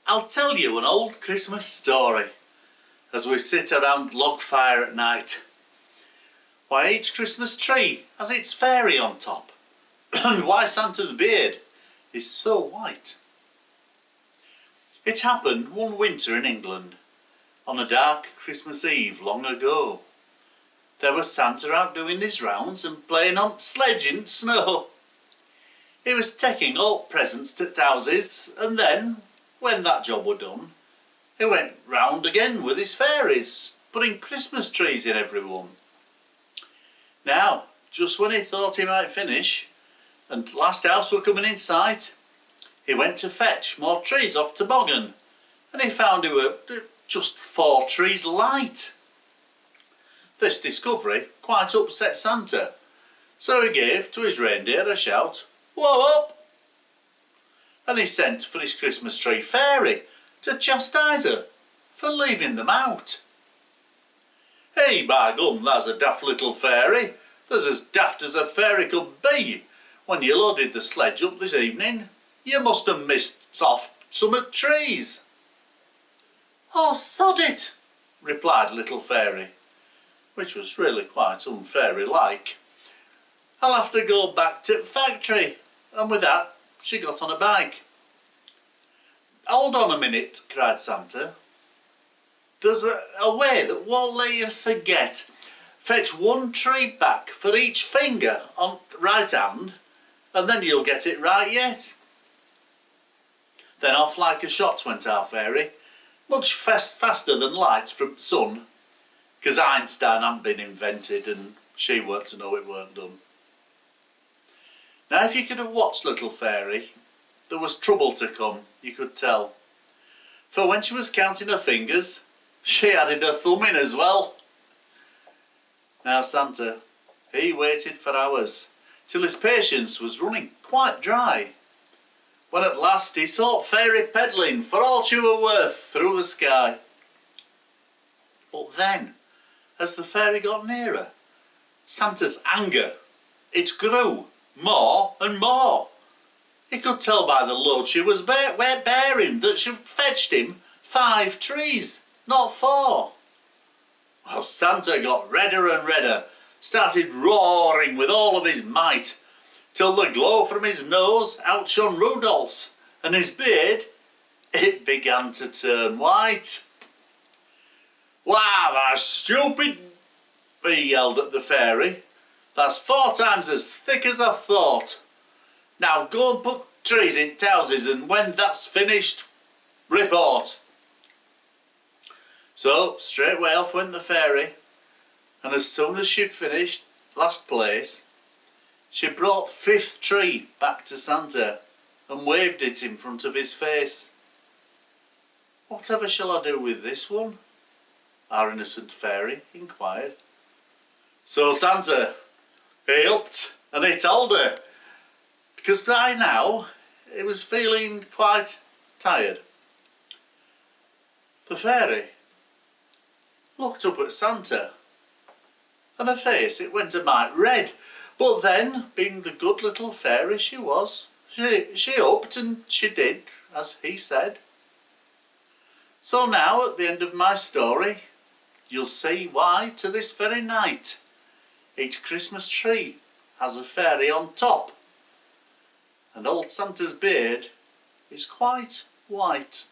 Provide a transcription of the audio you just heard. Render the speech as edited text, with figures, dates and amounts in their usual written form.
I'll tell you an old Christmas story as we sit around log fire at night. Why each Christmas tree has its fairy on top, and why Santa's beard is so white. It happened one winter in England, on a dark Christmas Eve long ago. There was Santa out doing his rounds and playing on sledge in snow. He was taking all presents to houses, and then, when that job were done, he went round again with his fairies, putting Christmas trees in every one. Now, just when he thought he might finish, and last house were coming in sight, he went to fetch more trees off toboggan, and he found he were just 4 trees light. This discovery quite upset Santa, so he gave to his reindeer a shout, "Whoa up!" and he sent for his Christmas tree fairy to chastise her for leaving them out. "Hey, by gum, that's a daft little fairy. There's as daft as a fairy could be. When you loaded the sledge up this evening, you must have missed off some of the trees." "Oh, sod it," replied little fairy, which was really quite unfairy-like. "I'll have to go back to the factory," and with that she got on a bike. "Hold on a minute," cried Santa. "There's a way that won't let you forget. Fetch 1 tree back for each finger on right hand, and then you'll get it right yet." Then off like a shot went our fairy, much faster than light from the sun, because Einstein hadn't been invented and she weren't to know it weren't done. Now if you could have watched little fairy, there was trouble to come, you could tell. For when she was counting her fingers, she added her thumb in as well. Now Santa, he waited for hours, till his patience was running quite dry, when at last he saw fairy peddling for all she were worth through the sky. But then, as the fairy got nearer, Santa's anger, it grew more and more. He could tell by the load she was bearing that she'd fetched him 5 trees, not 4. Well, Santa got redder and redder, started roaring with all of his might, till the glow from his nose outshone Rudolph's, and his beard, it began to turn white. "Why, thou stupid," he yelled at the fairy. "That's 4 times as thick as I thought. Now go and put trees in houses, and when that's finished, report." So straightway off went the fairy, and as soon as she'd finished last place, she brought 5th tree back to Santa and waved it in front of his face. "Whatever shall I do with this one?" our innocent fairy inquired. So Santa, he upped and he told her, because by now he was feeling quite tired. The fairy looked up at Santa, and her face, it went a mite red, but then, being the good little fairy she was, she upped and she did as he said. So now, at the end of my story, you'll see why to this very night each Christmas tree has a fairy on top, and old Santa's beard is quite white.